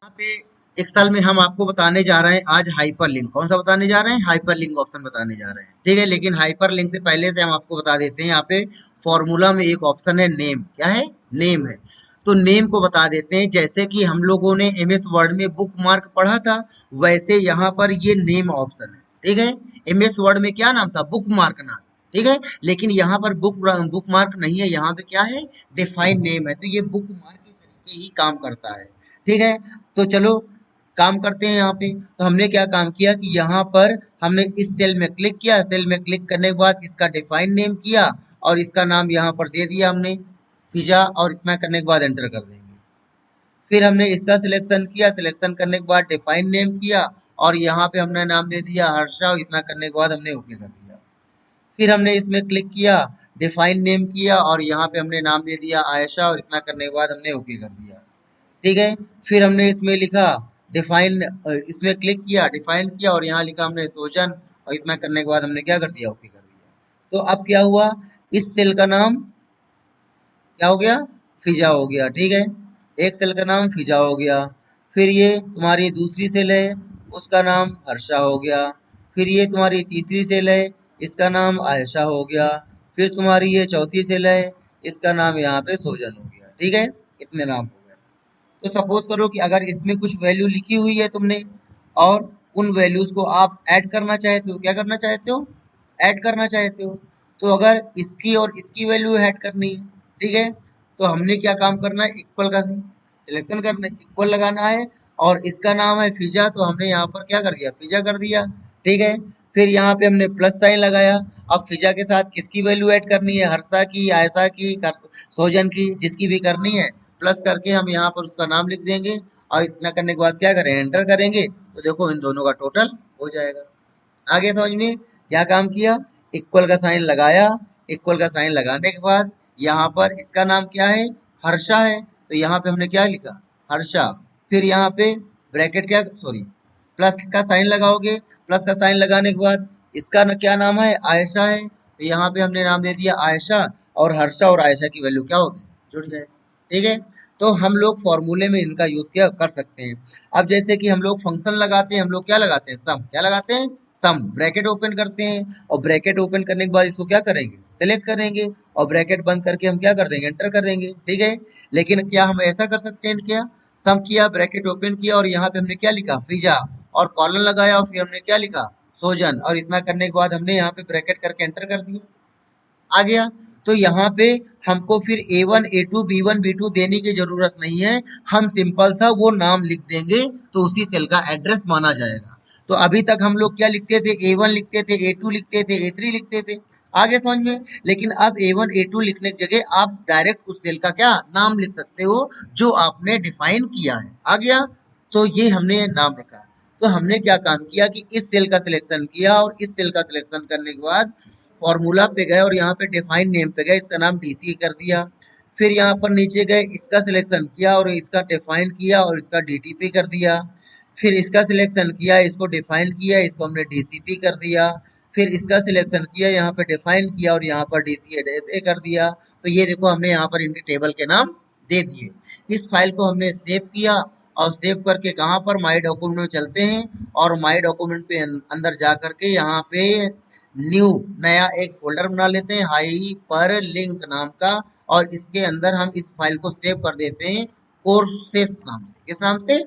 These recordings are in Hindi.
यहाँ पे एक्सेल में हम आपको बताने जा रहे हैं आज हाइपरलिंक। कौन सा बताने जा रहे हैं? हाइपरलिंक ऑप्शन बताने जा रहे हैं। ठीक है, लेकिन हाइपरलिंक से पहले से हम आपको बता देते हैं, यहाँ पे फॉर्मूला में एक ऑप्शन है नेम। क्या है? नेम है। तो नेम को बता देते हैं। जैसे कि हम लोगों ने एमएस वर्ड में बुक मार्क पढ़ा था, वैसे यहाँ पर ये नेम ऑप्शन है। ठीक है, एमएस वर्ड में क्या नाम था? बुक मार्क नाम। ठीक है, लेकिन यहाँ पर बुक मार्क नहीं है, यहाँ पे क्या है? डिफाइन नेम है। तो ये बुक मार्क के तरीके ही काम करता है। ठीक है, तो चलो काम करते हैं। यहाँ पे तो हमने क्या काम किया कि यहाँ पर हमने इस सेल में क्लिक किया। सेल में क्लिक करने के बाद इसका डिफाइन नेम किया और इसका नाम यहाँ पर दे दिया हमने पिज्जा, और इतना करने के बाद एंटर कर देंगे। फिर हमने इसका सिलेक्शन किया। सिलेक्शन करने के बाद डिफाइन नेम किया और यहाँ पे हमने नाम दे दिया हर्षा, और इतना करने के बाद हमने ओके कर दिया। फिर हमने इसमें क्लिक किया, डिफाइन नेम किया और यहाँ पे हमने नाम दे दिया आयशा, और इतना करने के बाद हमने ओके कर दिया। ठीक है, फिर हमने इसमें लिखा डिफाइन, इसमें क्लिक किया, डिफाइन किया और यहाँ लिखा हमने सोजन, और इतना करने के बाद हमने क्या कर दिया? ओके कर दिया। तो अब क्या हुआ? इस सेल का नाम क्या हो गया? फिजा हो गया। ठीक है, एक सेल का नाम फिजा हो गया। फिर ये तुम्हारी दूसरी सेल है, उसका नाम हर्षा हो गया। फिर ये तुम्हारी तीसरी सेल है, इसका नाम आयशा हो गया। फिर तुम्हारी ये चौथी सेल है, इसका नाम यहाँ पे सोजन हो गया। ठीक है, इतने नाम हो गए। तो सपोज करो कि अगर इसमें कुछ वैल्यू लिखी हुई है तुमने, और उन वैल्यूज को आप ऐड करना चाहते हो। क्या करना चाहते हो? ऐड करना चाहते हो। तो अगर इसकी और इसकी वैल्यू ऐड करनी है, ठीक है, तो हमने क्या काम करना है? इक्वल का सिलेक्शन करना है, इक्वल लगाना है, और इसका नाम है फिजा, तो हमने यहाँ पर क्या कर दिया? फिजा कर दिया। ठीक है, फिर यहाँ पे हमने प्लस साइन लगाया। अब फिजा के साथ किसकी वैल्यू ऐड करनी है? हर्षा की, आयशा की, सोजन की, जिसकी भी करनी है, प्लस करके हम यहाँ पर उसका नाम लिख देंगे, और इतना करने के बाद क्या करें? एंटर करेंगे, तो देखो इन दोनों का टोटल हो जाएगा। आगे समझ में क्या काम किया? इक्वल का साइन लगाया। इक्वल का साइन लगाने के बाद यहाँ पर इसका नाम क्या है? हर्षा है, तो यहाँ पे हमने क्या लिखा? हर्षा। फिर यहाँ पे ब्रैकेट क्या, सॉरी, प्लस का साइन लगाओगे। प्लस का साइन लगाने के बाद इसका क्या नाम है? आयशा है, तो यहाँ पे हमने नाम दे दिया आयशा, और हर्षा और आयशा की वैल्यू क्या होगी? जुड़ जाए। ठीक है, तो हम लोग फॉर्मूले में इनका यूज क्या कर सकते हैं। अब जैसे कि हम लोग फंक्शन लगाते हैं, हम लोग क्या लगाते हैं? सम। क्या लगाते हैं? सम। ब्रैकेट ओपन करते हैं, और ब्रैकेट ओपन करने के बाद इसको क्या करेंगे? सेलेक्ट करेंगे, और ब्रैकेट बंद करके हम क्या कर देंगे? एंटर कर देंगे। ठीक है, लेकिन क्या हम ऐसा कर सकते हैं? क्या सम किया, ब्रैकेट ओपन किया, और यहाँ पे हमने क्या लिखा? फिजा, और कॉलन लगाया, और फिर हमने क्या लिखा? सोजन, और इतना करने के बाद हमने यहाँ पे ब्रैकेट करके एंटर कर दिया। आ गया। तो यहाँ पे हमको फिर A1 A2 B1 B2 देने की जरूरत नहीं है। हम सिंपल सा वो नाम लिख देंगे, तो उसी सेल का एड्रेस माना जाएगा। तो अभी तक हम लोग क्या लिखते थे? A1 लिखते थे, A2 लिखते थे, A3 लिखते थे। आगे समझ में? लेकिन अब A1 A2 लिखने की जगह आप डायरेक्ट उस सेल का क्या नाम लिख सकते हो, जो आपने डिफाइन किया है। आ गया। तो ये हमने नाम रखा। तो हमने क्या काम किया कि इस सेल का सिलेक्शन किया, और इस सेल का सिलेक्शन करने के बाद फॉर्मूला पे गए और यहाँ पे डिफाइन नेम पे गए, इसका नाम डीसी कर दिया। फिर यहाँ पर नीचे गए, इसका सिलेक्शन किया और इसका डिफाइन किया और इसका डीटीपी कर दिया। फिर इसका सिलेक्शन किया, इसको डिफाइन किया, इसको हमने डीसीपी कर दिया। फिर इसका सिलेक्शन किया, यहाँ पे डिफाइन किया और यहाँ पर डीसीए कर दिया। तो ये देखो हमने यहाँ पर इनके टेबल के नाम दे दिए। इस फाइल को हमने सेव किया, और सेव करके कहाँ पर? माई डॉक्यूमेंट में चलते हैं, और माई डॉक्यूमेंट पे अंदर जा करके यहाँ पे न्यू, नया एक फोल्डर बना लेते हैं हाइपर लिंक नाम का, और इसके अंदर हम इस फाइल को सेव कर देते हैं कोर्सेस नाम से। किस नाम से?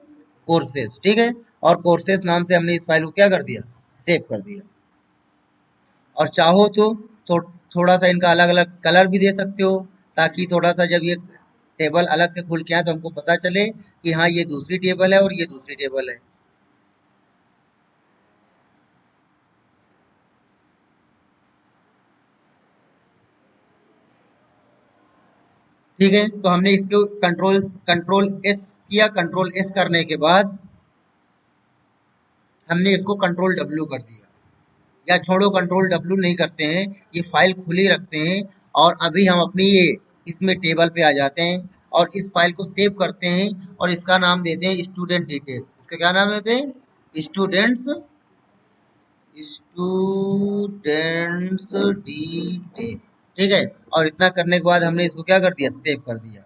कोर्सेस। ठीक है, और कोर्सेस नाम से हमने इस फाइल को क्या कर दिया? सेव कर दिया। और चाहो तो थोड़ा सा इनका अलग अलग कलर भी दे सकते हो, ताकि थोड़ा सा जब ये टेबल अलग से खुल के आए तो हमको पता चले कि हाँ ये दूसरी टेबल है और ये दूसरी टेबल है। ठीक है, तो हमने इसको कंट्रोल कंट्रोल एस किया। कंट्रोल एस करने के बाद हमने इसको कंट्रोल डब्ल्यू कर दिया। या छोड़ो, कंट्रोल डब्ल्यू नहीं करते हैं, ये फाइल खुली रखते हैं, और अभी हम अपनी ये इसमें टेबल पे आ जाते हैं, और इस फाइल को सेव करते हैं, और इसका नाम देते हैं स्टूडेंट डिटेल। इसका क्या नाम देते हैं? Students students detail. ठीक है, और इतना करने के बाद हमने इसको क्या कर दिया? सेव कर दिया।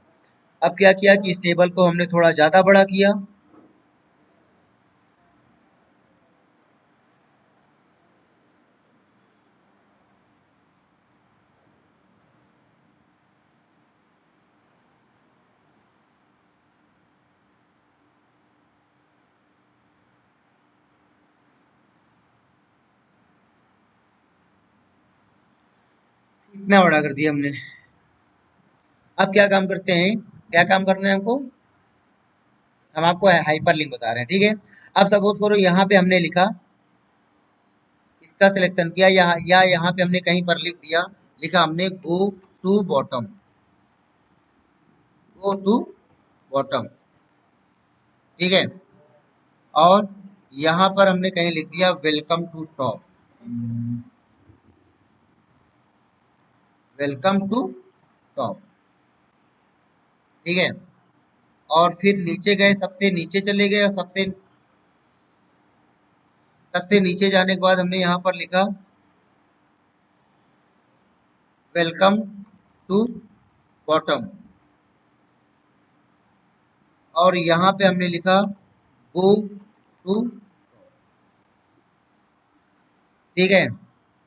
अब क्या किया कि इस टेबल को हमने थोड़ा ज्यादा बड़ा किया। कितना बड़ा कर दिया हमने। अब क्या काम करते हैं, क्या काम करना है हमको, हम आपको हाइपर लिंक बता रहे हैं, ठीक है। अब सपोज करो यहाँ पे हमने लिखा, इसका सिलेक्शन किया, या यहाँ पे हमने कहीं पर लिख दिया, लिखा हमने go to bottom, go to bottom, ठीक है। और यहाँ पर हमने कहीं लिख दिया welcome to top, welcome to top, ठीक है। और फिर नीचे गए, सबसे नीचे चले गए, और सबसे नीचे जाने के बाद हमने यहाँ पर लिखा वेलकम टू बॉटम, और यहाँ पे हमने लिखा गो टू, ठीक है।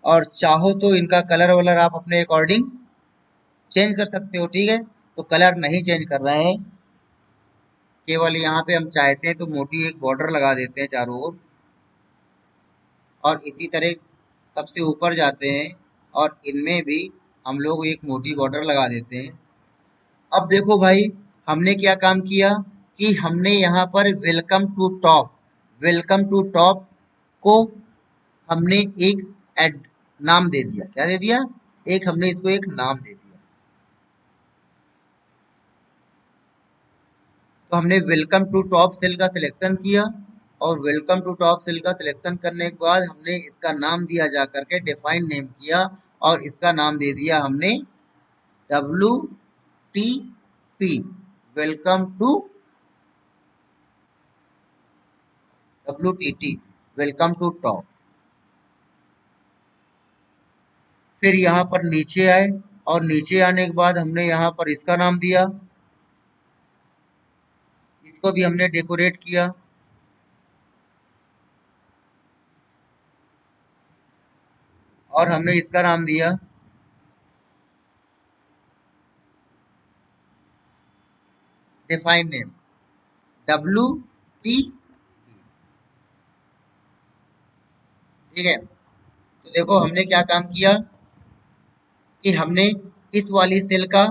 और चाहो तो इनका कलर वलर आप अपने अकॉर्डिंग चेंज कर सकते हो, ठीक है। तो कलर नहीं चेंज कर रहे हैं, केवल यहाँ पे हम चाहते हैं तो मोटी एक बॉर्डर लगा देते हैं चारों ओर, और इसी तरह सबसे ऊपर जाते हैं और इनमें भी हम लोग एक मोटी बॉर्डर लगा देते हैं। अब देखो भाई, हमने क्या काम किया कि हमने यहाँ पर welcome to top, welcome to top को हमने एक एड नाम दे दिया, क्या दे दिया, एक हमने इसको एक नाम दे दिया। तो हमने वेलकम टू टॉप सेल का सिलेक्शन किया, और वेलकम टू टॉप सेल का सिलेक्शन करने के बाद हमने इसका नाम दिया जा करके डिफाइन नेम किया, और इसका नाम दे दिया हमने WTP, welcome to WTT, welcome to top. फिर यहाँ पर नीचे आए, और नीचे आने के बाद हमने यहाँ पर इसका नाम दिया, इसको भी हमने डेकोरेट किया, और हमने इसका नाम दिया डिफाइन नेम WT, ठीक है। तो देखो हमने क्या काम किया कि हमने इस वाली सेल का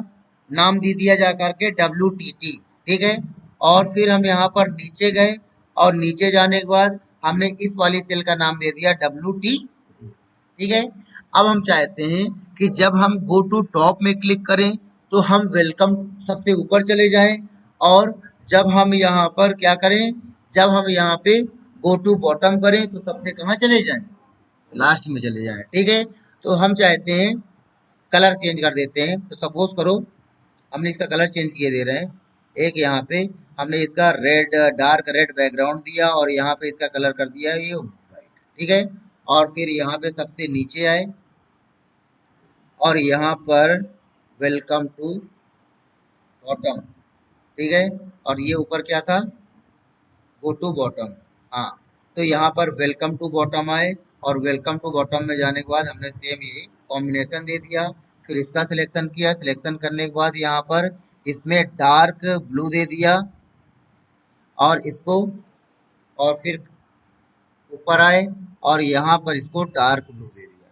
नाम दे दिया जा करके WTT, ठीक है। और फिर हम यहाँ पर नीचे गए, और नीचे जाने के बाद हमने इस वाली सेल का नाम दे दिया WT, ठीक है। अब हम चाहते हैं कि जब हम गो टू टॉप में क्लिक करें तो हम वेलकम सबसे ऊपर चले जाएं, और जब हम यहाँ पर क्या करें, जब हम यहाँ पे गो टू बॉटम करें तो सबसे कहाँ चले जाएं, लास्ट में चले जाएं, ठीक है। तो हम चाहते हैं कलर चेंज कर देते हैं। तो सपोज करो हमने इसका कलर चेंज किए दे रहे हैं, एक यहाँ पे हमने इसका रेड, डार्क रेड बैकग्राउंड दिया, और यहाँ पे इसका कलर कर दिया ये वाइट, ठीक है। और फिर यहाँ पे सबसे नीचे आए, और यहाँ पर वेलकम टू बॉटम, ठीक है। और ये ऊपर क्या था, गो टू बॉटम, हाँ। तो यहाँ पर वेलकम टू बॉटम आए, और वेलकम टू बॉटम में जाने के बाद हमने सेम ये कॉम्बिनेशन दे दिया। फिर इसका सिलेक्शन किया, सिलेक्शन करने के बाद यहाँ पर इसमें डार्क ब्लू दे दिया, और इसको, और फिर ऊपर आए, और यहाँ पर इसको डार्क ब्लू दे दिया,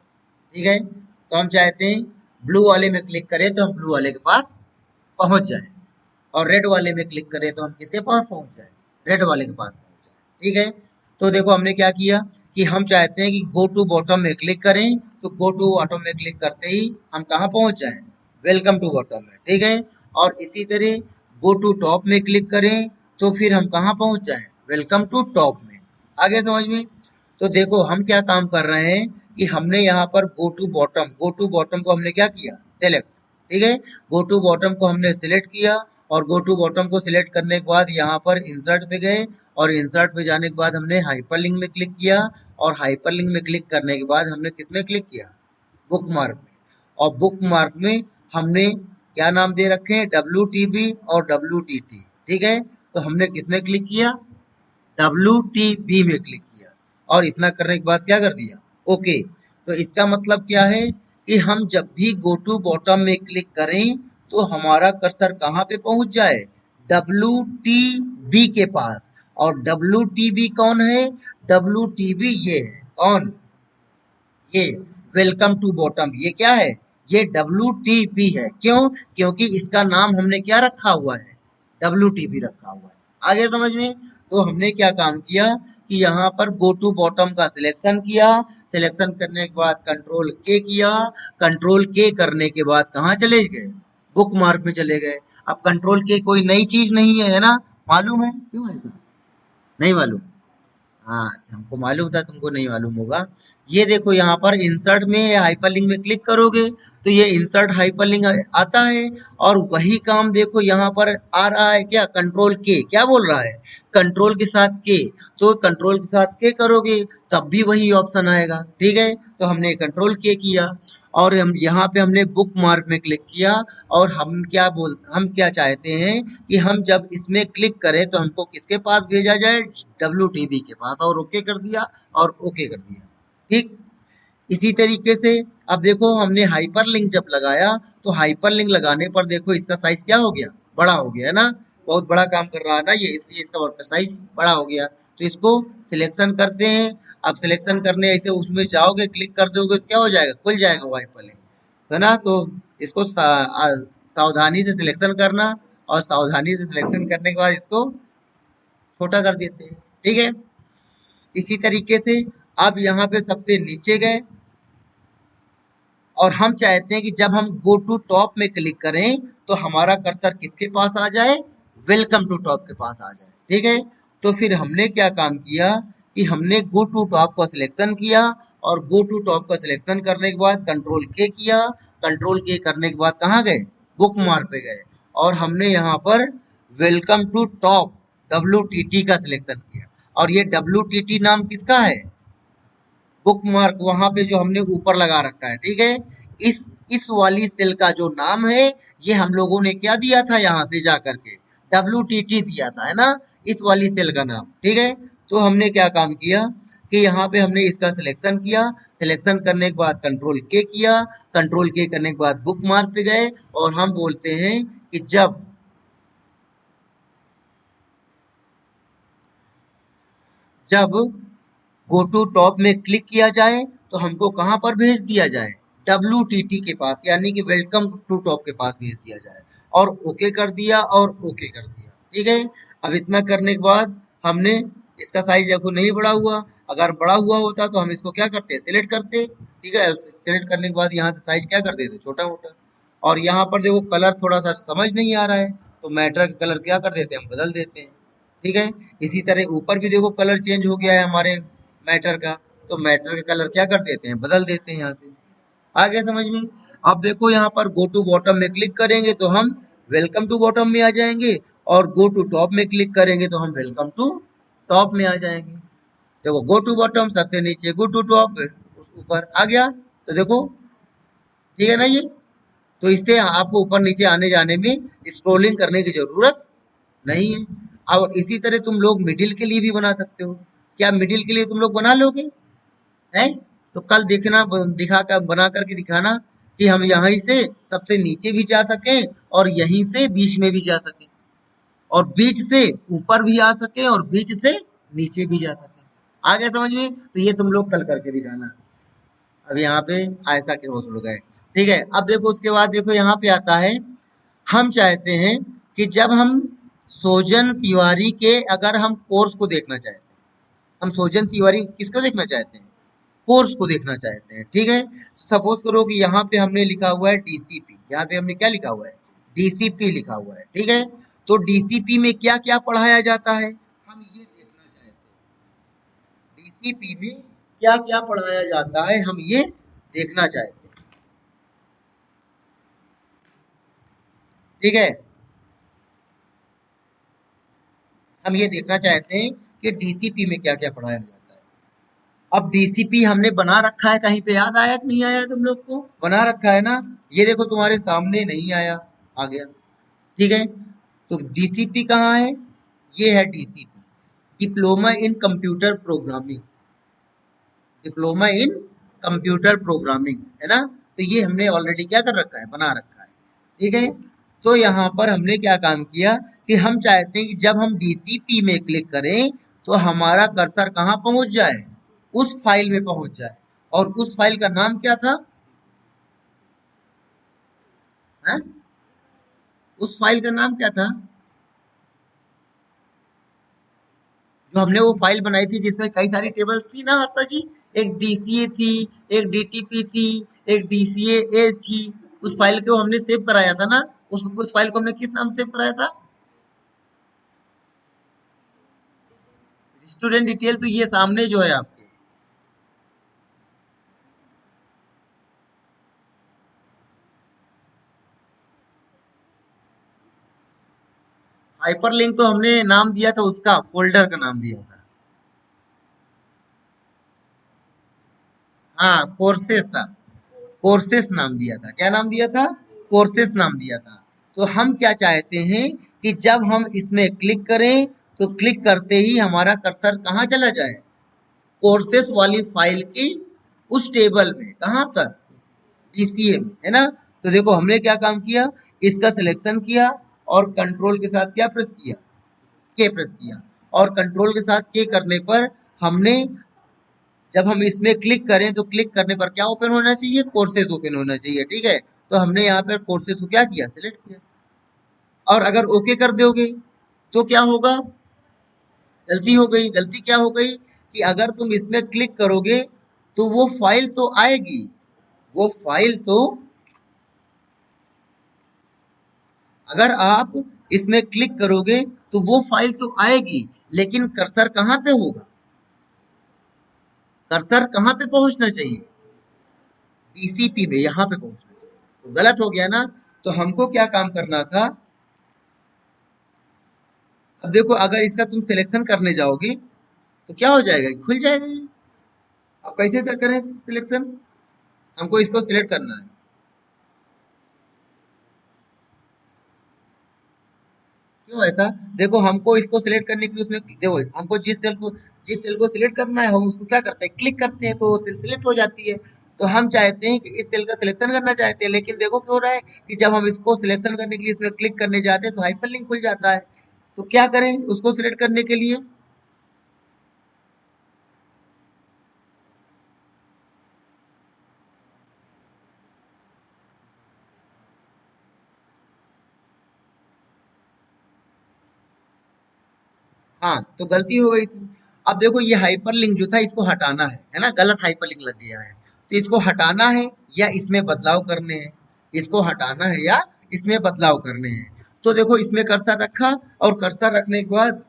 ठीक है। तो हम चाहते हैं ब्लू वाले में क्लिक करें तो हम ब्लू वाले के पास पहुंच जाए, और रेड वाले में क्लिक करें तो हम किसके पास पहुंच जाए, रेड वाले के पास पहुंच जाए, ठीक है। तो देखो हमने क्या किया कि हम चाहते हैं कि गो टू बॉटम में क्लिक करें, तो गो टू बॉटम में क्लिक करते ही हम कहाँ पहुंच जाए, वेलकम टू बॉटम में, ठीक है। और इसी तरह गो टू टॉप में क्लिक करें तो फिर हम कहाँ पहुंच जाए, वेलकम टू टॉप में। आगे समझ में। तो देखो हम क्या काम कर रहे हैं कि हमने यहाँ पर गो टू बॉटम को हमने क्या किया, सेलेक्ट, ठीक है। गो टू बॉटम को हमने सिलेक्ट किया, और गो टू बॉटम को सिलेक्ट करने के बाद यहाँ पर इंसर्ट पे गए, और इंसर्ट पे जाने के बाद हमने हाइपरलिंक में क्लिक किया, और हाइपरलिंक में क्लिक करने के बाद हमने किस में क्लिक किया, बुक मार्क में। और बुक मार्क में हमने क्या नाम दे रखे हैं, WTB और WTT, ठीक है। तो हमने किस में क्लिक किया, WTB में क्लिक किया, और इतना करने के बाद क्या कर दिया, ओके। तो इसका मतलब क्या है कि हम जब भी गो टू बॉटम में क्लिक करें तो हमारा कर्सर कहाँ पे पहुंच जाए, WTB के पास। और WTB कौन है, WTB ये है, कौन, ये वेलकम टू बॉटम, ये क्या है, ये WTP है। क्यों? क्योंकि इसका नाम हमने क्या रखा हुआ है? WTP रखा हुआ है। आगे समझ में? तो हमने क्या काम किया कि यहाँ पर गो टू बॉटम का सिलेक्शन किया, सिलेक्शन करने के बाद कंट्रोल के किया, कंट्रोल के करने के बाद कहाँ चले गए? बुक मार्क में चले गए। अब कंट्रोल के कोई नई चीज नहीं है ना? मालूम है? क्यों है ऐसा? नहीं मालूम? हाँ, हमको मालूम था, तुमको नहीं मालूम होगा। ये देखो यहाँ पर इंसर्ट में या हाइपरलिंक में क्लिक करोगे तो ये इंसर्ट हाइपरलिंक आता है। और वही काम देखो यहाँ पर आ रहा है क्या? कंट्रोल के क्या बोल रहा है? कंट्रोल के साथ के। तो कंट्रोल के साथ के करोगे तब भी वही ऑप्शन आएगा। ठीक है, तो हमने कंट्रोल के किया और हम यहाँ पे हमने बुक मार्क में क्लिक किया। और हम क्या चाहते हैं कि हम जब इसमें क्लिक करें तो हमको किसके पास भेजा जाए? WTP के पास। और ओके कर दिया और ओके कर दिया। ठीक, इसी तरीके से अब देखो हमने हाइपरलिंक जब लगाया तो हाइपरलिंक लगाने पर देखो इसका साइज क्या हो गया? बड़ा हो गया है ना? बहुत बड़ा काम कर रहा है ना ये, इसलिए इसका वर्कर साइज बड़ा हो गया। तो इसको सिलेक्शन करते हैं। अब सिलेक्शन करने ऐसे उसमें जाओगे, क्लिक कर दोगे तो क्या हो जाएगा? खुल जाएगा वो हाइपरलिंक, है ना? तो इसको सावधानी से सिलेक्शन करना और सावधानी से सिलेक्शन करने के बाद इसको छोटा कर देते हैं। ठीक है, इसी तरीके से अब यहाँ पे सबसे नीचे गए और हम चाहते हैं कि जब हम गो टू टॉप में क्लिक करें तो हमारा कर्सर किसके पास आ जाए? वेलकम टू टॉप के पास आ जाए। ठीक है, तो फिर हमने क्या काम किया कि हमने गो टू टॉप का सिलेक्शन किया और गो टू टॉप का सिलेक्शन करने के बाद कंट्रोल के किया। कंट्रोल के करने के बाद कहाँ गए? बुक मार्क पे गए और हमने यहाँ पर वेलकम टू टॉप WTT का सिलेक्शन किया। और ये WTT नाम किसका है? बुक मार्क वहां पे जो हमने ऊपर लगा रखा है। ठीक है, इस वाली सेल का जो नाम है ये हम लोगों ने क्या दिया था? यहाँ से जा करके WTT दिया था, है ना? इस वाली सेल का नाम। ठीक है, तो हमने क्या काम किया कि यहाँ पे हमने इसका सिलेक्शन किया। सिलेक्शन करने के बाद कंट्रोल के किया। कंट्रोल के करने के बाद बुक मार्क पे गए और हम बोलते हैं कि जब गो टू टॉप में क्लिक किया जाए तो हमको कहाँ पर भेज दिया जाए? WTT के पास, यानी कि वेलकम टू टॉप के पास भेज दिया जाए। और ओके कर दिया और ओके कर दिया। ठीक है, अब इतना करने के बाद हमने इसका साइज देखो नहीं बड़ा हुआ। अगर बड़ा हुआ होता तो हम इसको क्या करते? सिलेक्ट करते। ठीक है, सिलेक्ट करने के बाद यहाँ से साइज क्या कर देते? छोटा मोटा। और यहाँ पर देखो कलर थोड़ा सा समझ नहीं आ रहा है तो मैटर का कलर क्या कर देते हैं? हम बदल देते हैं। ठीक है, इसी तरह ऊपर भी देखो कलर चेंज हो गया है हमारे मैटर का, तो मैटर का कलर क्या कर देते हैं? बदल देते हैं यहाँ से। आ गया समझ में? अब देखो यहाँ पर गो टू बॉटम में क्लिक करेंगे तो हम वेलकम टू बॉटम में आ जाएंगे और गो टू टॉप में क्लिक करेंगे तो हम वेलकम टू टॉप में आ जाएंगे। देखो गो टू बॉटम सबसे नीचे, गो टू टॉप उस ऊपर आ गया। तो देखो ठीक है ना ये? तो इससे आपको ऊपर नीचे आने जाने में स्क्रोलिंग करने की जरूरत नहीं है। अब इसी तरह तुम लोग मिडिल के लिए भी बना सकते हो। क्या मिडिल के लिए तुम लोग बना लोगे? हैं? तो कल देखना, दिखा कर बना करके दिखाना कि हम यहीं से सबसे नीचे भी जा सकें और यहीं से बीच में भी जा सकें और बीच से ऊपर भी आ सके और बीच से नीचे भी जा सके। आ गया समझ में? तो ये तुम लोग कल करके दिखाना। अब यहाँ पे ऐसा के हो शुरू गए। ठीक है, अब देखो उसके बाद देखो यहाँ पे आता है, हम चाहते हैं कि जब हम सोजन तिवारी के अगर हम कोर्स को देखना चाहते हैं, हम सोजन तिवारी किसको देखना चाहते हैं? कोर्स को देखना चाहते हैं। ठीक है, सपोज करो कि यहाँ पे हमने लिखा हुआ है DCP। यहाँ पे हमने क्या लिखा हुआ है? DCP लिखा हुआ है। ठीक है, तो DCP में क्या क्या पढ़ाया जाता है हम ये देखना चाहते हैं। DCP में क्या क्या पढ़ाया जाता है हम ये देखना चाहते हैं। ठीक है, हम ये देखना चाहते हैं कि DCP में क्या क्या पढ़ाया जाता है। अब DCP हमने बना रखा है, कहीं पे याद आया कि नहीं आया? तुम लोग को बना रखा है ना? ये देखो तुम्हारे सामने नहीं आया, आ गया। ठीक है, तो DCP कहाँ है? ये है DCP, diploma in computer programming. Diploma in computer programming, है ना? तो ये हमने ऑलरेडी क्या कर रखा है? बना रखा है। ठीक है, तो यहाँ पर हमने क्या काम किया कि हम चाहते हैं कि जब हम DCP में क्लिक करें तो हमारा कर्सर कहाँ पहुंच जाए? उस फाइल में पहुंच जाए। और उस फाइल का नाम क्या था? है? उस फाइल का नाम क्या था जो हमने वो फाइल बनाई थी जिसमें कई सारी टेबल्स थी ना हर्षा जी? एक डीसीए थी, एक डीटीपी थी, एक डीसीए थी। उस फाइल को हमने सेव कराया था ना? उस फाइल को हमने किस नाम से सेव कराया था? स्टूडेंट डिटेल तो ये सामने जो है आपके। हाइपरलिंक तो हमने नाम दिया था, उसका फोल्डर का नाम दिया था। हाँ, कोर्सेस था। कोर्सेस नाम दिया था। क्या नाम दिया था? कोर्सेस नाम दिया था। तो हम क्या चाहते हैं कि जब हम इसमें क्लिक करें तो क्लिक करते ही हमारा कर्सर कहाँ चला जाए? कोर्सेस वाली फाइल की उस टेबल में। कहाँ पर? डीसीए में, है ना? तो देखो हमने क्या काम किया, इसका सिलेक्शन किया और कंट्रोल के साथ क्या प्रेस किया? के प्रेस किया। और कंट्रोल के साथ के करने पर हमने, जब हम इसमें क्लिक करें तो क्लिक करने पर क्या ओपन होना चाहिए? कोर्सेज ओपन होना चाहिए। ठीक है, तो हमने यहाँ पर कोर्सेज को क्या किया? सिलेक्ट किया। और अगर ओके कर दोगे तो क्या होगा? गलती हो गई। गलती क्या हो गई कि अगर तुम इसमें क्लिक करोगे तो वो फाइल तो आएगी, वो फाइल तो, अगर आप इसमें क्लिक करोगे तो वो फाइल तो आएगी, लेकिन कर्सर कहाँ पे होगा? कर्सर कहाँ पे पहुंचना चाहिए? टीसीपी में, यहाँ पे पहुंचना चाहिए। तो गलत हो गया ना? तो हमको क्या काम करना था? अब देखो अगर इसका तुम सिलेक्शन करने जाओगे तो क्या हो जाएगा? खुल जाएगा ये। अब कैसे से करें सिलेक्शन? हमको इसको सिलेक्ट करना है। क्यों ऐसा? देखो हमको इसको सिलेक्ट करने के लिए उसमें देखो हमको जिस सेल को सिलेक्ट करना है हम उसको क्या करते हैं? क्लिक करते हैं तो वो सेल सिलेक्ट हो जाती है। तो हम चाहते हैं कि इस सेल का सिलेक्शन करना चाहते हैं, लेकिन देखो क्या हो रहा है कि जब हम इसको सिलेक्शन करने के लिए इसमें क्लिक करने जाते हैं तो हाइपरलिंक खुल जाता है। तो क्या करें उसको सिलेक्ट करने के लिए? हाँ, तो गलती हो गई थी। अब देखो ये हाइपरलिंक जो था इसको हटाना है ना? गलत हाइपरलिंक लग गया है। तो इसको हटाना है या इसमें बदलाव करने हैं? इसको हटाना है या इसमें बदलाव करने हैं? तो देखो इसमें कर्सर रखा और कर्सर रखने के बाद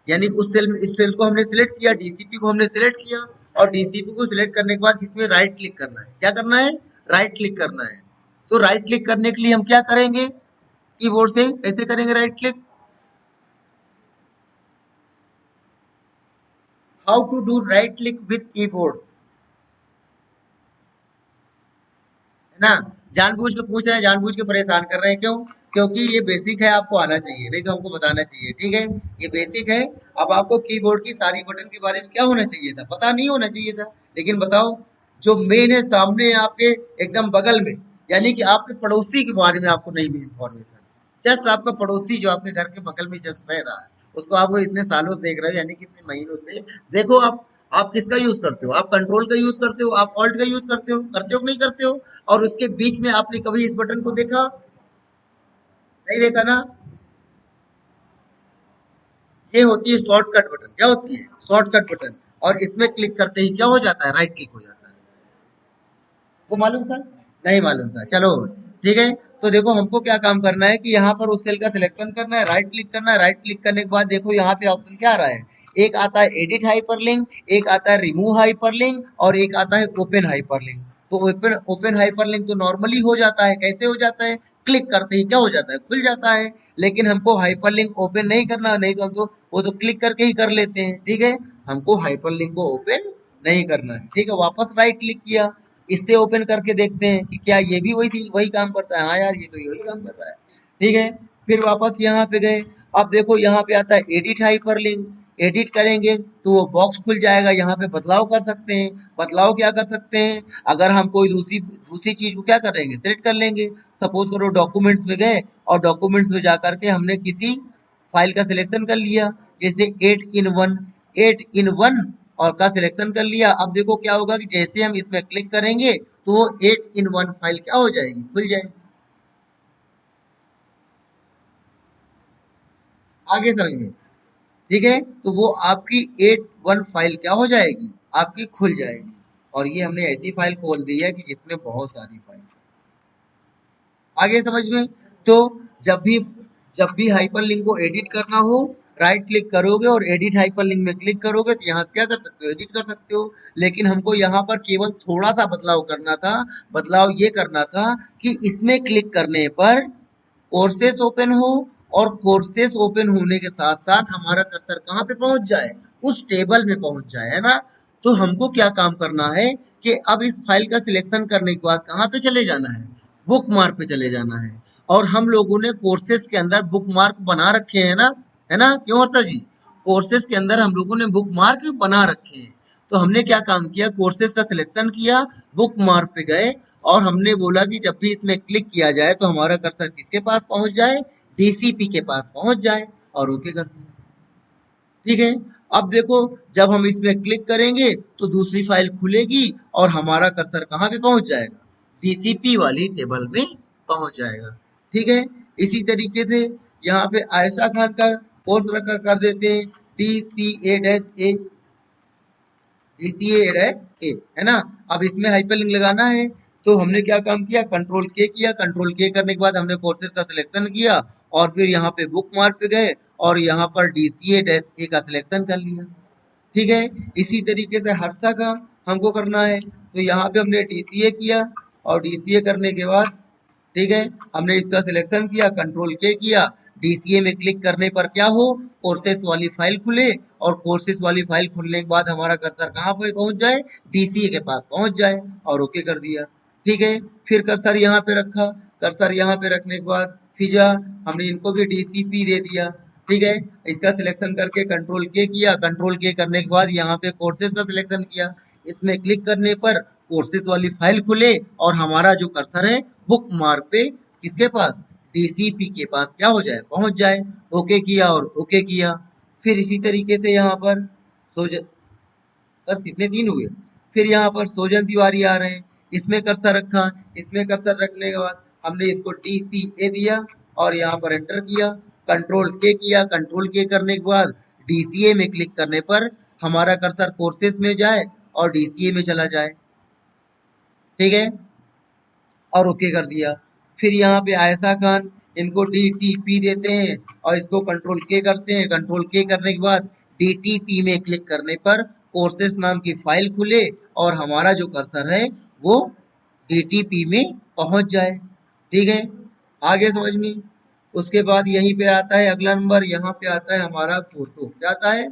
यानी उस सेल में, इस सेल को हमने सिलेक्ट किया, डीसीपी को हमने सिलेक्ट किया और डीसीपी को सिलेक्ट करने के बाद इसमें राइट क्लिक करना है। क्या करना है? राइट क्लिक करना है। तो राइट क्लिक करने के लिए हम क्या करेंगे? कीबोर्ड से कैसे करेंगे right click? How to do right click with keyboard, है ना? जानबूझ के पूछ रहे हैं, जानबूझ के परेशान कर रहे हैं। क्यों? क्योंकि ये बेसिक है, आपको आना चाहिए, नहीं तो हमको बताना चाहिए। ठीक है, ये बेसिक है। अब आपको कीबोर्ड की सारी बटन के बारे में क्या होना चाहिए था? पता नहीं होना चाहिए था। लेकिन बताओ, जो मेन है सामने आपके एकदम बगल में, यानी कि आपके पड़ोसी के बारे में आपको नहीं इंफॉर्मेशन, जस्ट आपका पड़ोसी जो आपके घर के बगल में जस्ट रह रहा है उसको आप वो इतने सालों से देख रहे हो, यानी कि इतने महीनों से। देखो आप किसका यूज करते हो? आप कंट्रोल का यूज करते हो, आप ऑल्ट का यूज करते हो कि नहीं करते हो? और उसके बीच में आपने कभी इस बटन को देखा? नहीं देखा ना? ये होती है शॉर्टकट बटन। क्या होती है? Shortcut button. और इसमें क्लिक करते ही क्या हो जाता है? राइट क्लिक हो जाता है। वो मालूम था? नहीं मालूम था। चलो ठीक है। तो देखो हमको क्या काम करना है कि यहाँ पर उस सेल का सिलेक्शन करना है, राइट क्लिक करना है। राइट क्लिक करने के बाद देखो यहाँ पे ऑप्शन क्या आ रहा है? एक आता है एडिट हाइपरलिंक, एक आता है रिमूव हाइपरलिंक और एक आता है ओपन हाइपरलिंक। तो ओपन ओपन हाइपरलिंक तो नॉर्मली हो जाता है। कैसे हो जाता है? क्लिक करते ही क्या हो जाता है? खुल जाता है। लेकिन हमको हाइपरलिंक ओपन नहीं करना, नहीं तो हम तो वो तो क्लिक करके ही कर लेते हैं। ठीक है, हमको हाइपरलिंक को ओपन नहीं करना है। ठीक है, वापस राइट क्लिक किया, इससे ओपन करके देखते हैं कि क्या ये भी वही वही काम करता है। हाँ यार, ये तो यही काम कर रहा है। ठीक है, फिर वापस यहाँ पे गए। अब देखो यहाँ पे आता है एडिट हाइपरलिंक। एडिट करेंगे तो वो बॉक्स खुल जाएगा, यहाँ पे बदलाव कर सकते हैं। बदलाव क्या कर सकते हैं? अगर हम कोई दूसरी दूसरी चीज को क्या करेंगे? सेलेक्ट कर लेंगे। सपोज करो डॉक्यूमेंट्स में गए और डॉक्यूमेंट्स में जा करके हमने किसी फाइल का सिलेक्शन कर लिया, जैसे 8 in 1, 8 in 1 और का सिलेक्शन कर लिया। अब देखो क्या होगा कि जैसे हम इसमें क्लिक करेंगे तो वो 8 in 1 फाइल क्या हो जाएगी? खुल जाएगी। आगे समझ में, ठीक है। तो वो आपकी 8.1 फाइल क्या हो जाएगी, आपकी खुल जाएगी। और ये हमने ऐसी फाइल खोल दी है कि जिसमें बहुत सारी फाइल, आगे समझ में। तो जब भी जब भी हाइपरलिंक को एडिट करना हो, राइट क्लिक करोगे और एडिट हाइपरलिंक में क्लिक करोगे तो यहाँ से क्या कर सकते हो, एडिट कर सकते हो। लेकिन हमको यहाँ पर केवल थोड़ा सा बदलाव करना था। बदलाव ये करना था कि इसमें क्लिक करने पर कोर्सेस ओपन हो, और कोर्सेस ओपन होने के साथ साथ हमारा कर्सर कहाँ पे पहुंच जाए, उस टेबल में पहुंच जाए, है ना। तो हमको क्या काम करना है कि अब इस फाइल का सिलेक्शन करने के बाद कहाँ पे चले जाना है, बुक मार्क पे चले जाना है। और हम लोगों ने कोर्सेज के अंदर बुक मार्क बना रखे हैं ना, है ना, क्यों हर्षा जी, कोर्सेज के अंदर हम लोगों ने बुक मार्क बना रखे हैं। तो हमने क्या काम किया, कोर्सेज का सिलेक्शन किया, बुक मार्क पे गए, और हमने बोला कि जब भी इसमें क्लिक किया जाए तो हमारा कर्सर किसके पास पहुंच जाए, डीसीपी के पास पहुंच जाए, और ओके कर दिया। ठीक है। अब देखो, जब हम इसमें क्लिक करेंगे तो दूसरी फाइल खुलेगी और हमारा कर्सर कहाँ पे पहुंच जाएगा, डीसीपी वाली टेबल में पहुंच जाएगा। ठीक है। इसी तरीके से यहाँ पे आयशा खान का कोर्स रखा कर देते हैं, DCA-A, DCA-A, है ना। अब इसमें हाइपरलिंक लगाना है, तो हमने क्या काम किया, कंट्रोल के किया, कंट्रोल के करने के बाद हमने कोर्सेज का सिलेक्शन किया, और फिर यहाँ पे बुक मार्क पे गए और यहाँ पर DCA-A का सिलेक्शन कर लिया। ठीक है। इसी तरीके से हर्षा का हमको करना है, तो यहाँ पे हमने DCA किया, और DCA करने के बाद, ठीक है, हमने इसका सिलेक्शन किया, कंट्रोल के किया, डीसीए में क्लिक करने पर क्या हो, कोर्सेस वाली फाइल खुले, और कोर्सेस वाली फाइल खुलने के बाद हमारा कर्सर कहाँ पे पहुंच जाए, डीसीए के पास पहुंच जाए, और ओके कर दिया। ठीक है। फिर कर्सर यहाँ पे रखा, कर्सर यहाँ पे रखने के बाद फिजा, हमने इनको भी डीसीपी दे दिया। ठीक है। इसका सिलेक्शन करके कंट्रोल के किया, कंट्रोल के करने के बाद यहाँ पे कोर्सेज का सिलेक्शन किया, इसमें क्लिक करने पर कोर्सेज वाली फाइल खुले, और हमारा जो कर्सर है बुक मार्क पे किसके पास, डीसीपी के पास क्या हो जाए, पहुंच जाए। ओके किया और ओके किया। फिर इसी तरीके से यहाँ पर सोज बस इतने तीन हुए। फिर यहाँ पर सोजन तिवारी आ रहे हैं, इसमें कर्सर रखा, इसमें कर्सर रखने के बाद हमने इसको DCA दिया, और यहाँ पर एंटर किया, कंट्रोल के किया, कंट्रोल के करने के बाद DCA में क्लिक करने पर हमारा कर्सर कोर्सेज में जाए और DCA में चला जाए। ठीक है। और ओके कर दिया। फिर यहाँ पे आयशा खान, इनको DTP देते हैं, और इसको कंट्रोल के करते हैं, कंट्रोल के करने के बाद DTP में क्लिक करने पर कोर्सेस नाम की फाइल खुले, और हमारा जो कर्सर है वो DTP में पहुंच जाए। ठीक है। आगे समझ में। उसके बाद यहीं पे आता है अगला नंबर, यहाँ पे आता है हमारा फोटो, क्या आता है,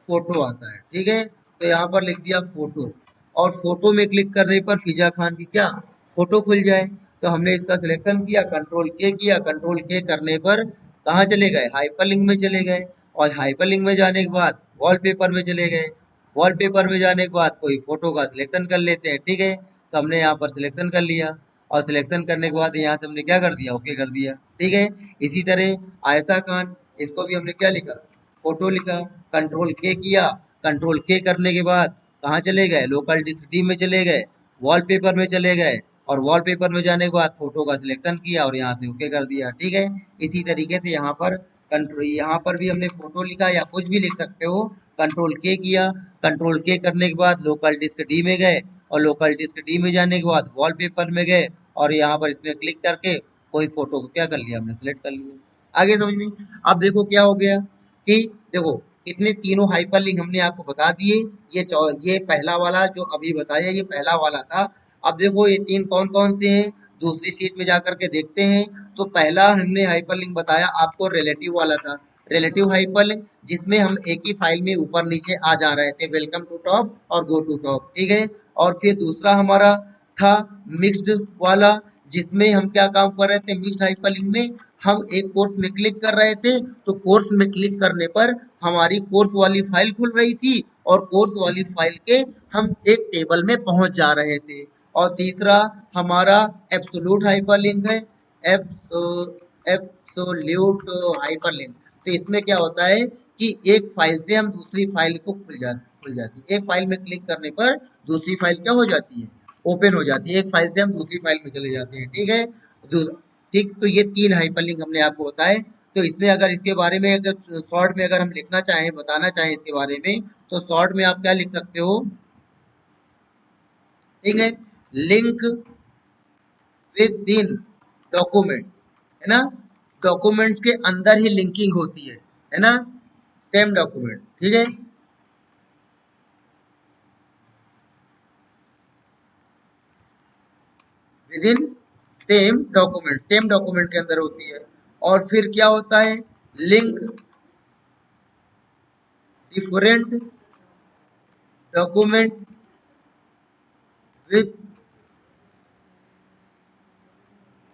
फोटो आता है। ठीक है। तो यहाँ पर लिख दिया फोटो, और फोटो में क्लिक करने पर फिजा खान की क्या, फोटो खुल जाए। तो हमने इसका सिलेक्शन किया, कंट्रोल के किया, कंट्रोल के करने पर कहाँ चले गए, हाइपरलिंक में चले गए, और हाइपरलिंक में जाने के बाद वॉलपेपर में चले गए। वॉलपेपर में जाने के बाद कोई फोटो का सिलेक्शन कर लेते हैं। ठीक है। तो हमने यहाँ पर सिलेक्शन कर लिया, और सिलेक्शन करने के बाद यहाँ से हमने क्या कर दिया, ओके कर दिया। ठीक है। इसी तरह आयशा खान, इसको भी हमने क्या लिखा, फोटो लिखा, कंट्रोल के किया, कंट्रोल के करने के बाद कहाँ चले गए, लोकल डिस्क डी में चले गए, वॉलपेपर में चले गए, और वॉलपेपर में जाने के बाद फोटो का सिलेक्शन किया और यहाँ से ओके कर दिया। ठीक है। इसी तरीके से यहाँ पर कंट्रोल, यहाँ पर भी हमने फोटो लिखा, या कुछ भी लिख सकते हो, कंट्रोल के किया, कंट्रोल के करने के बाद लोकल डिस्क डी में गए, और लोकल डिस्क डी में जाने के बाद वॉलपेपर में गए, और यहाँ पर इसमें क्लिक करके कोई फोटो को क्या कर लिया, हमने सिलेक्ट कर लिया। आगे समझ में। अब देखो क्या हो गया कि देखो कितने तीनों हाइपरलिंक हमने आपको बता दिए। ये पहला वाला जो अभी बताया ये पहला वाला था। अब देखो ये तीन कौन कौन से हैं, दूसरी शीट में जाकर के देखते हैं। तो पहला हमने हाइपरलिंक बताया आपको, रिलेटिव वाला था, रिलेटिव हाइपरलिंक, जिसमें हम एक ही फाइल में ऊपर नीचे आ जा रहे थे, वेलकम टू टॉप और गो टू टॉप। ठीक है। और फिर दूसरा हमारा था मिक्स्ड वाला, जिसमें हम क्या काम कर रहे थे, मिक्स्ड हाइपरलिंक में हम एक कोर्स में क्लिक कर रहे थे, तो कोर्स में क्लिक करने पर हमारी कोर्स वाली फाइल खुल रही थी, और कोर्स वाली फाइल के हम एक टेबल में पहुंच जा रहे थे। और तीसरा हमारा एब्सोल्यूट हाइपरलिंक है, एब्सोल्यूट हाइपरलिंक। तो इसमें क्या होता है कि एक फाइल से हम दूसरी फाइल को खुल जाती है, एक फाइल में क्लिक करने पर दूसरी फाइल क्या हो जाती है, ओपन हो जाती है, एक फाइल से हम दूसरी फाइल में चले जाते हैं। ठीक है। ठीक, तो ये तीन हाइपरलिंक हमने आपको बताए। तो इसमें अगर इसके बारे में अगर शॉर्ट में अगर हम लिखना चाहें, बताना चाहें इसके बारे में, तो शॉर्ट में आप क्या लिख सकते हो, ठीक है, लिंक विद इन डॉक्यूमेंट, है ना, डॉक्यूमेंट्स के अंदर ही लिंकिंग होती है ना, सेम डॉक्यूमेंट, ठीक है, विद इन सेम डॉक्यूमेंट के अंदर होती है। और फिर क्या होता है, link different document with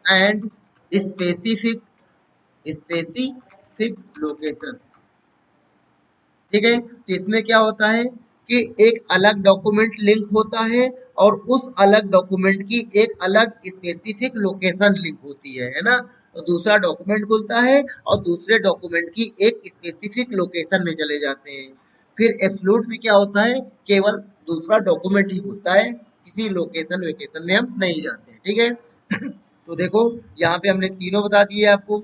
and specific specific location, ठीक है। तो इसमें क्या होता है कि एक अलग डॉक्यूमेंट लिंक होता है और उस अलग डॉक्यूमेंट की एक अलग स्पेसिफिक लोकेशन लिंक होती है ना, तो दूसरा डॉक्यूमेंट खुलता है और दूसरे डॉक्यूमेंट की एक स्पेसिफिक लोकेशन में चले जाते हैं। फिर एब्सोल्यूट में क्या होता है, केवल दूसरा डॉक्यूमेंट ही खुलता है, किसी लोकेशन वेकेशन में हम नहीं जाते, ठीक है। तो देखो यहाँ पे हमने तीनों बता दिए आपको,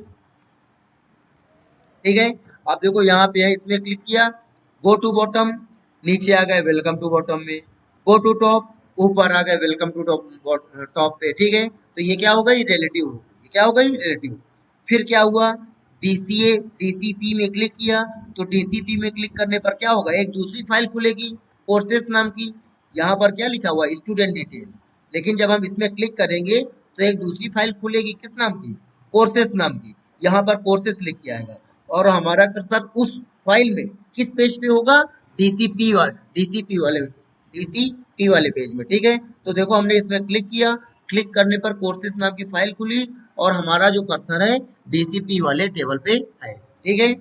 ठीक है। आप देखो यहाँ पे है, इसमें क्लिक किया, गो टू बॉटम, नीचे आ गए वेलकम टू बॉटम में, गो टू टॉप, ऊपर आ गए वेलकम टू टॉप पे, ठीक है। तो ये क्या होगा, ये रिलेटिव हो, ये क्या होगा, ये रिलेटिव। फिर क्या हुआ, डीसीए डीसीपी में क्लिक किया, तो डीसीपी में क्लिक करने पर क्या होगा, एक दूसरी फाइल खुलेगी कोर्सेस नाम की। यहाँ पर क्या लिखा हुआ, स्टूडेंट डिटेल, लेकिन जब हम इसमें क्लिक करेंगे तो एक दूसरी फाइल खुलेगी, किस नाम की, कोर्सेस नाम की। यहाँ पर कोर्सेस लिख के आएगा और हमारा कर्सर उस फाइल में किस पेज पे होगा, डीसीपी वाले पेज में, ठीक है। तो देखो हमने इसमें क्लिक किया, क्लिक करने पर कोर्सेस नाम की फाइल खुली और हमारा जो कर्सर है डीसीपी वाले टेबल पे है, ठीक है।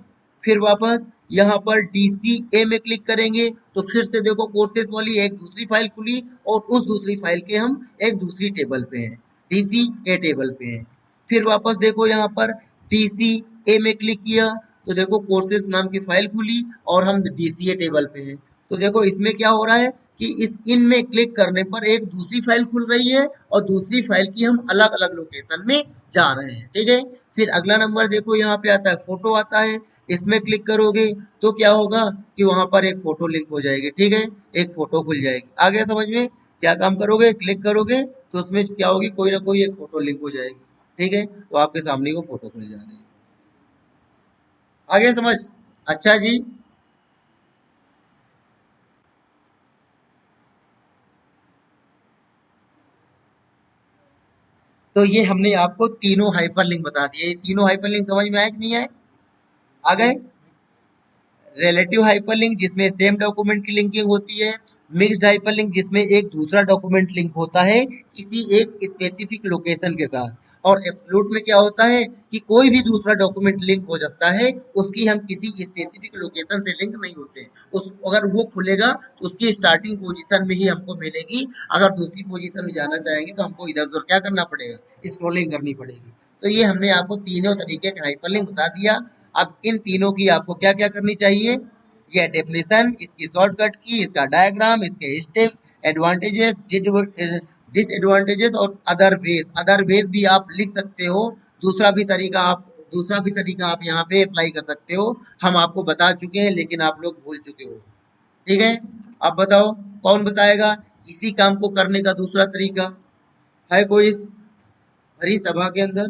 फिर वापस यहाँ पर डीसीए में क्लिक करेंगे तो फिर से देखो कोर्सेस वाली एक दूसरी फाइल खुली और उस दूसरी फाइल के हम एक दूसरी टेबल पे हैं, डीसीए टेबल पे हैं। फिर वापस देखो यहाँ पर डीसीए में क्लिक किया तो देखो कोर्सेज नाम की फाइल खुली और हम डीसीए टेबल पे हैं। तो देखो इसमें क्या हो रहा है कि इस इनमें क्लिक करने पर एक दूसरी फाइल खुल रही है और दूसरी फाइल की हम अलग अलग लोकेशन में जा रहे हैं, ठीक है। फिर अगला नंबर देखो यहाँ पे आता है, फोटो आता है, इसमें क्लिक करोगे तो क्या होगा कि वहां पर एक फोटो लिंक हो जाएगी, ठीक है, एक फोटो खुल जाएगी। आ गया समझ में, क्या काम करोगे, क्लिक करोगे तो उसमें क्या होगी, कोई ना कोई एक फोटो लिंक हो जाएगी, ठीक है। तो आपके सामने वो फोटो खुल जा रही है, आगे समझ, अच्छा जी। तो ये हमने आपको तीनों हाइपरलिंक बता दिए, तीनों हाइपरलिंक समझ में आए कि नहीं आए, आ गए। रिलेटिव हाइपरलिंक जिसमें सेम डॉक्यूमेंट की लिंकिंग होती है, मिक्स्ड हाइपरलिंक जिसमें एक दूसरा डॉक्यूमेंट लिंक होता है किसी एक स्पेसिफिक लोकेशन के साथ, और एब्सोल्यूट में क्या होता है कि कोई भी दूसरा डॉक्यूमेंट लिंक हो सकता है, उसकी हम किसी स्पेसिफिक लोकेशन से लिंक नहीं होते, उस अगर वो खुलेगा तो उसकी स्टार्टिंग पोजीशन में ही हमको मिलेगी, अगर दूसरी पोजीशन में जाना चाहेंगे तो हमको इधर उधर क्या करना पड़ेगा, स्क्रॉलिंग करनी पड़ेगी। तो ये हमने आपको तीनों तरीके के हाइपरलिंक बता दिया। अब इन तीनों की आपको क्या क्या करनी चाहिए, ये डेफिनेशन, इसकी शॉर्टकट की, इसका डायग्राम, इसके स्टेप, एडवांटेजेस, डिसएडवांटेजेस और अदर वेज भी आप लिख सकते हो। दूसरा भी तरीका आप यहाँ पे अप्लाई कर सकते हो, हम आपको बता चुके हैं लेकिन आप लोग भूल चुके हो, ठीक है। अब बताओ कौन बताएगा इसी काम को करने का दूसरा तरीका, है कोई इस भरी सभा के अंदर।